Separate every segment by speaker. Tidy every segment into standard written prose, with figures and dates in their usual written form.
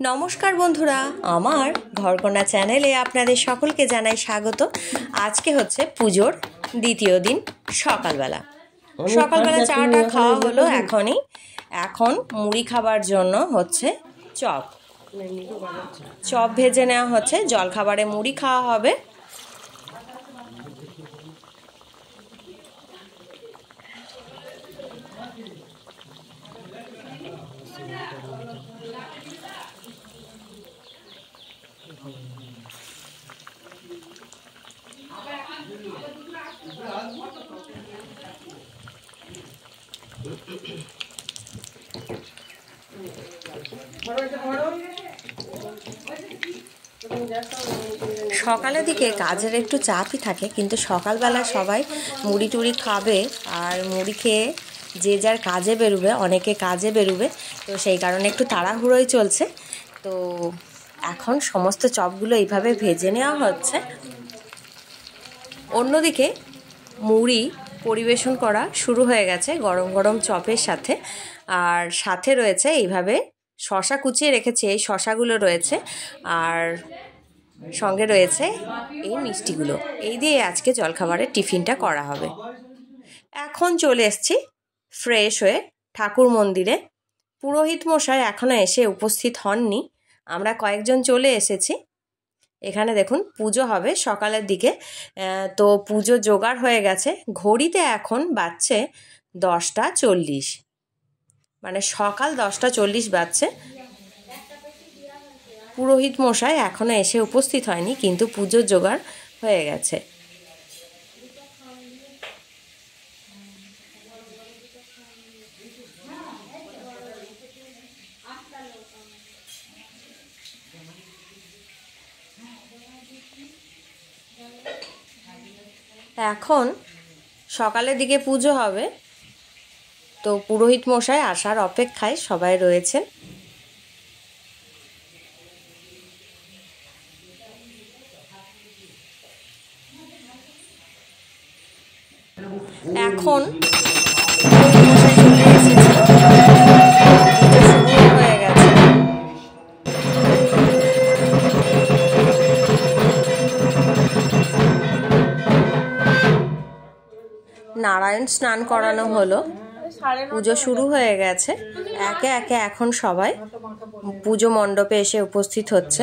Speaker 1: নমস্কার বন্ধুরা, আমার ঘরকন্যা চ্যানেলে আপনাদের সকলকে জানাই স্বাগত। আজকে হচ্ছে পুজোর দ্বিতীয় দিন। সকালবেলা চাটা খাওয়া হলো। এখন মুড়ি খাবার জন্য হচ্ছে চপ ভেজে নেওয়া হচ্ছে। জলখাবারে মুড়ি খাওয়া হবে। সকালের দিকে কাজের একটু চাপই থাকে, কিন্তু সকালবেলা সবাই মুড়ি টুড়ি খাবে আর মুড়ি খেয়ে যে যার কাজে বেরোবে, অনেকে কাজে বেরোবে, তো সেই কারণে একটু তাড়াহুড়োই চলছে। তো এখন সমস্ত চপগুলো এইভাবে ভেজে নেওয়া হচ্ছে। অন্যদিকে মুড়ি পরিবেশন করা শুরু হয়ে গেছে গরম গরম চপের সাথে। আর সাথে রয়েছে এইভাবে শশা কুচিয়ে রেখেছি, এই শশাগুলো রয়েছে, আর সঙ্গে রয়েছে এই মিষ্টিগুলো। এই দিয়ে আজকে জলখাবারের টিফিনটা করা হবে। এখন চলে এসেছি ফ্রেশ হয়ে ঠাকুর মন্দিরে। পুরোহিত মশাই এখনও এসে উপস্থিত হননি, আমরা কয়েকজন চলে এসেছি। এখানে দেখুন পুজো হবে সকালের দিকে, তো পুজো জোগাড় হয়ে গেছে। ঘড়িতে এখন বাজছে 10:40, মানে সকাল 10:40 বাজছে। পুরোহিত মশাই এখনও এসে উপস্থিত হয়নি, কিন্তু পুজোর জোগাড় হয়ে গেছে। এখন সকালের দিকে পুজো হবে, তো পুরোহিত মশাই আসার অপেক্ষায় সবাই রয়েছেন। এখন হয়ে গেছে। নারায়ণ স্নান করানো হলো, পুজো শুরু হয়ে গেছে। একে একে এখন সবাই পুজো মণ্ডপে এসে উপস্থিত হচ্ছে।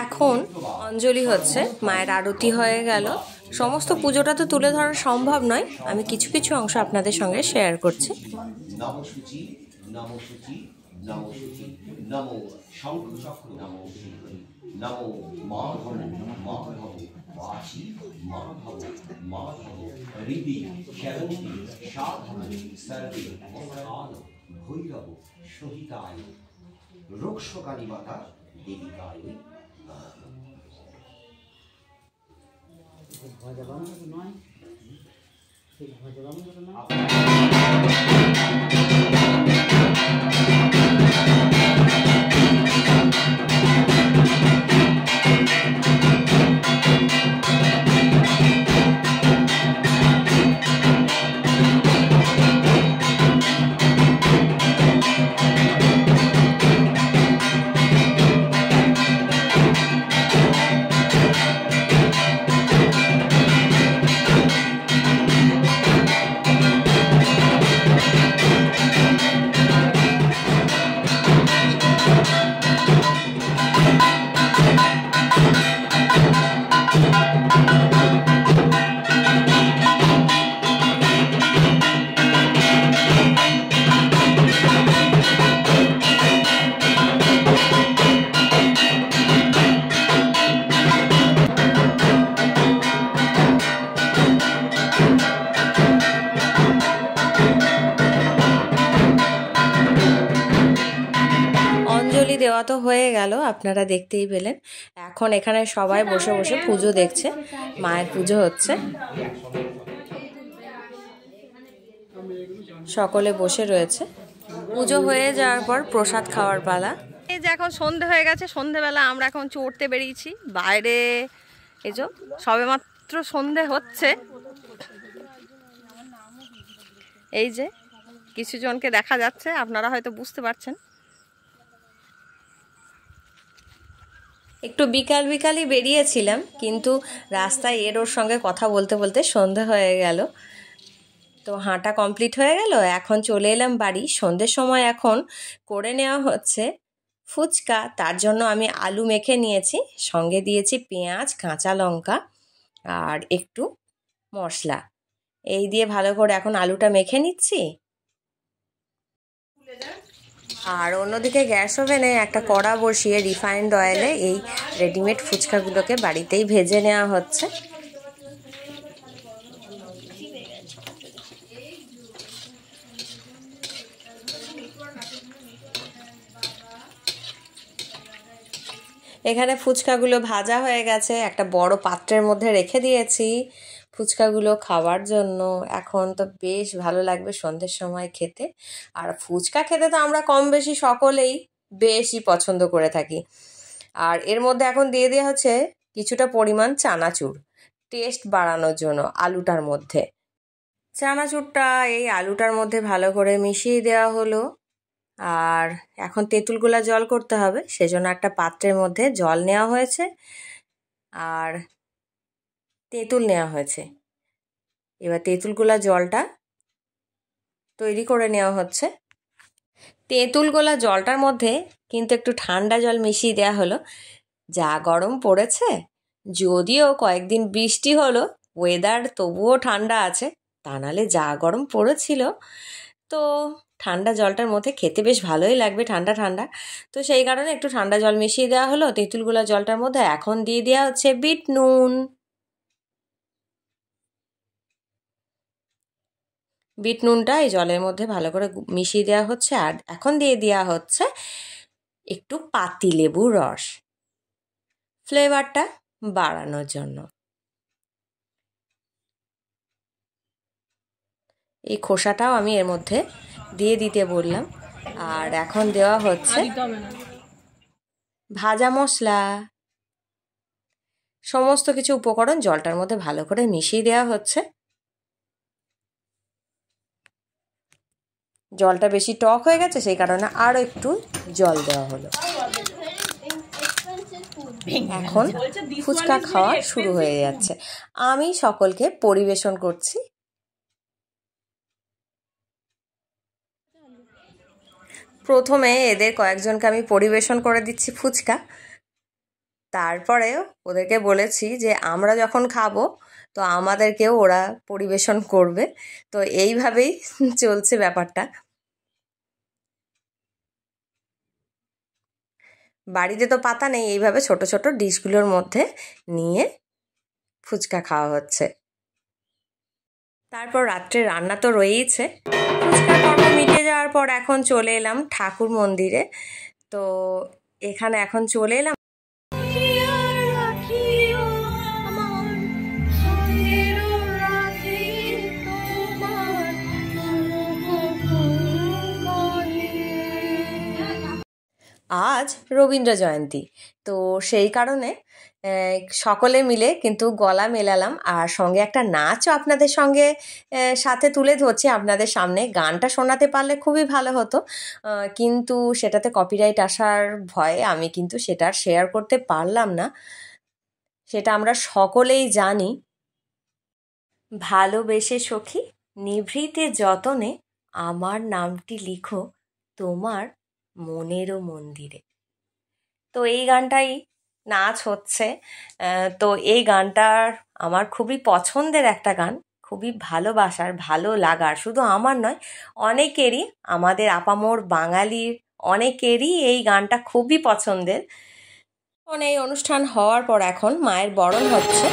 Speaker 1: এখন অঞ্জলি হচ্ছে, মায়ের আরতি হয়ে গেল। সমস্ত পুজোটা তো তুলে ধরা সম্ভব নয়, আমি কিছু কিছু অংশ আপনাদের সঙ্গে শেয়ার করছি। তো হয়ে গেল, আপনারা দেখতেই পেলেন। এখন এখানে সবাই বসে বসে পুজো দেখছে, মায়ের পুজো হচ্ছে, সকলে বসে রয়েছে। পুজো হয়ে যাওয়ার পর প্রসাদ খাওয়ার পালা। এই যে এখন সন্ধে হয়ে গেছে, সন্ধেবেলা আমরা এখন চড়তে বেরিয়েছি বাইরে। এই যে সবে মাত্র সন্ধে হচ্ছে, এই যে কিছু জনকে দেখা যাচ্ছে, আপনারা হয়তো বুঝতে পারছেন। একটু বিকাল বিকালই বেরিয়েছিলাম, কিন্তু রাস্তায় এর ওর সঙ্গে কথা বলতে বলতে সন্ধে হয়ে গেল। তো হাঁটা কমপ্লিট হয়ে গেল, এখন চলে এলাম বাড়ি। সন্ধ্যের সময় এখন করে নেওয়া হচ্ছে ফুচকা। তার জন্য আমি আলু মেখে নিয়েছি, সঙ্গে দিয়েছি পেঁয়াজ, কাঁচা লঙ্কা আর একটু মশলা। এই দিয়ে ভালো করে এখন আলুটা মেখে নিচ্ছি। আর অন্যদিকে গ্যাস ওভেনে একটা কড়া বসিয়ে রিফাইন্ড অয়েলে এই রেডিমেড ফুচকাগুলোকে বাড়িতেই ভেজে নেওয়া হচ্ছে। এখানে ফুচকাগুলো ভাজা হয়ে গেছে, একটা বড় পাত্রের মধ্যে রেখে দিয়েছি ফুচকাগুলো খাওয়ার জন্য। এখন তো বেশ ভালো লাগবে সন্ধ্যের সময় খেতে। আর ফুচকা খেতে তো আমরা কম বেশি সকলেই বেশি পছন্দ করে থাকি। আর এর মধ্যে এখন দিয়ে দেওয়া হচ্ছে কিছুটা পরিমাণ চানাচুর, টেস্ট বাড়ানোর জন্য আলুটার মধ্যে। চানাচুরটা এই আলুটার মধ্যে ভালো করে মিশিয়ে দেওয়া হলো। আর এখন তেঁতুল গোলা জল করতে হবে, সেজন্য একটা পাত্রের মধ্যে জল নেওয়া হয়েছে আর তেঁতুল নেওয়া হয়েছে। এবার তেঁতুল গোলা জলটা তৈরি করে নেওয়া হচ্ছে। তেঁতুল গোলা জলটার মধ্যে কিন্তু একটু ঠান্ডা জল মিশিয়ে দেওয়া হলো। যা গরম পড়েছে, যদিও কয়েকদিন বৃষ্টি হলো, ওয়েদার তবুও ঠান্ডা আছে, তা নাহলে যা গরম পড়েছিল। তো ঠান্ডা জলটার মধ্যে খেতে বেশ ভালোই লাগবে, ঠান্ডা ঠান্ডা। তো সেই কারণে একটু ঠান্ডা জল মিশিয়ে দেওয়া হলো তেঁতুল গোলা জলটার মধ্যে। এখন দিয়ে দেওয়া হচ্ছে বিট নুন। বিট নুনটা এই জলের মধ্যে ভালো করে মিশিয়ে দেওয়া হচ্ছে। আর এখন দিয়ে দেওয়া হচ্ছে একটু পাতিলেবুর রস, ফ্লেভারটা বাড়ানোর জন্য। এই খোসাটাও আমি এর মধ্যে দিয়ে দিতে বললাম। আর এখন দেওয়া হচ্ছে ভাজা মশলা। সমস্ত কিছু উপকরণ জলটার মধ্যে ভালো করে মিশিয়ে দেওয়া হচ্ছে। জলটা বেশি টক হয়ে গেছে, সেই কারণে আরও একটু জল দেওয়া হলো। এখন ফুচকা খাওয়া শুরু হয়ে যাচ্ছে। আমি সকলকে পরিবেশন করছি। প্রথমে এদের কয়েকজনকে আমি পরিবেশন করে দিচ্ছি ফুচকা। তারপরে ওদেরকে বলেছি যে আমরা যখন খাবো তো আমাদেরকেও ওরা পরিবেশন করবে। তো এইভাবেই চলছে ব্যাপারটা। বাড়িতে তো পাতা নেই, এইভাবে ছোট ছোট ডিশগুলোর মধ্যে নিয়ে ফুচকা খাওয়া হচ্ছে। তারপর রাত্রে রান্না তো রয়েইছে। ফুচকা পর্ব মিটে যাওয়ার পর এখন চলে এলাম ঠাকুর মন্দিরে। তো এখানে এখন চলে এলাম। আজ রবীন্দ্র জয়ন্তী, তো সেই কারণে সকলে মিলে কিন্তু গলা মেলালাম। আর সঙ্গে একটা নাচও আপনাদের সঙ্গে সাথে তুলে ধরছি আপনাদের সামনে। গানটা শোনাতে পারলে খুবই ভালো হতো, কিন্তু সেটাতে কপিরাইট আসার ভয়ে আমি কিন্তু সেটা শেয়ার করতে পারলাম না। সেটা আমরা সকলেই জানি। ভালোবেসে সখী নিভৃতে যতনে আমার নামটি লিখো তোমার মনেরও মন্দিরে। তো এই গানটাই নাচ হচ্ছে। তো এই গানটার আমার খুবই পছন্দের একটা গান, খুবই ভালোবাসার, ভালো লাগার, শুধু আমার নয় অনেকেরই, আমাদের আপামোর বাঙালির অনেকেরই এই গানটা খুবই পছন্দের। এই অনুষ্ঠান হওয়ার পর এখন মায়ের বরণ হচ্ছে।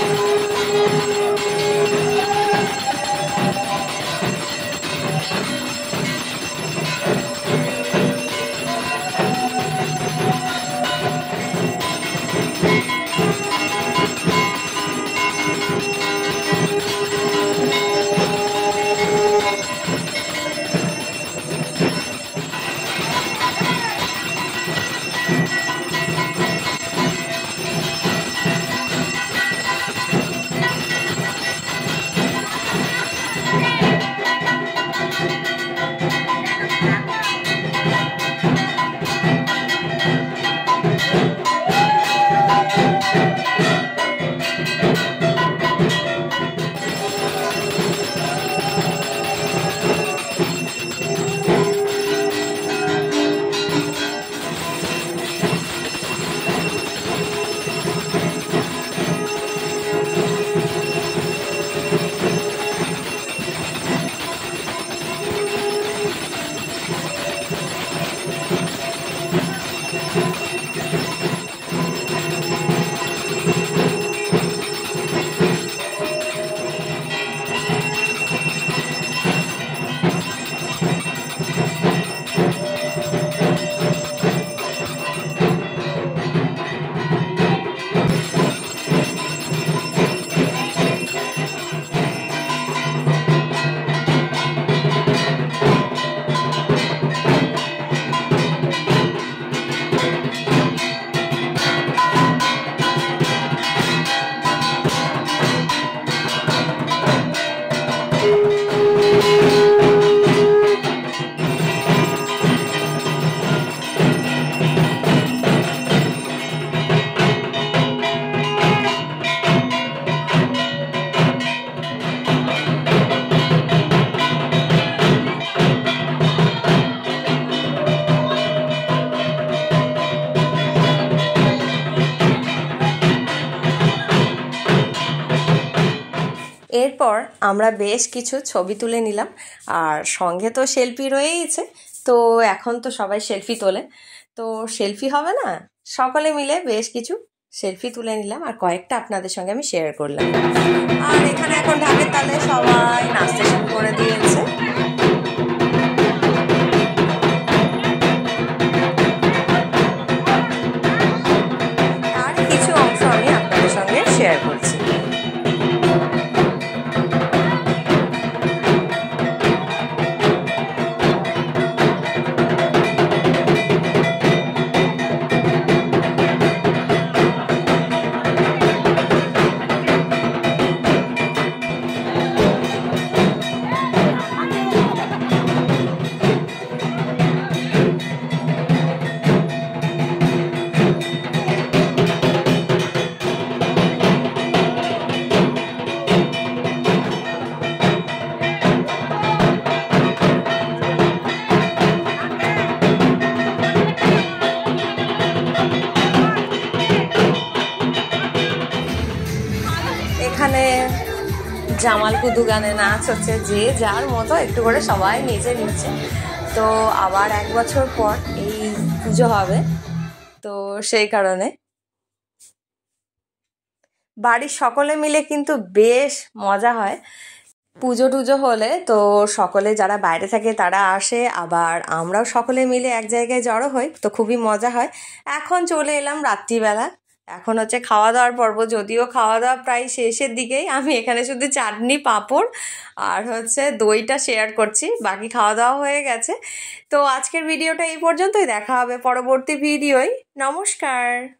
Speaker 1: এরপর আমরা বেশ কিছু ছবি তুলে নিলাম, আর সঙ্গে তো সেলফি রয়েইছে। তো এখন তো সবাই সেলফি তোলে, তো সেলফি হবে না, সকলে মিলে বেশ কিছু সেলফি তুলে নিলাম আর কয়েকটা আপনাদের সঙ্গে আমি শেয়ার করলাম। আর এখানে এখন ঢাকের তালে সবাই নাচতে শুরু করে দিয়েছে। আর কিছু অংশ আমি আপনাদের সঙ্গে শেয়ার করছি। এখানে জামাল কুদু গানে নাচ হচ্ছে, যে যার মতো একটু করে সবাই নেচে নিচ্ছে। তো আবার 1 বছর পর এই পুজো হবে, তো সেই কারণে বাড়ির সকলে মিলে কিন্তু বেশ মজা হয়। পুজো টুজো হলে তো সকলে যারা বাইরে থাকে তারা আসে, আবার আমরাও সকলে মিলে এক জায়গায় জড়ো হই, তো খুবই মজা হয়। এখন চলে এলাম রাত্রিবেলা, এখন হচ্ছে খাওয়া দাওয়ার পর্ব, যদিও খাওয়া দাওয়া প্রায় শেষের দিকেই। আমি এখানে শুধু চাটনি, পাঁপড় আর হচ্ছে দইটা শেয়ার করছি, বাকি খাওয়া দাওয়া হয়ে গেছে। তো আজকের ভিডিওটা এই পর্যন্তই, দেখা হবে পরবর্তী ভিডিওয়। নমস্কার।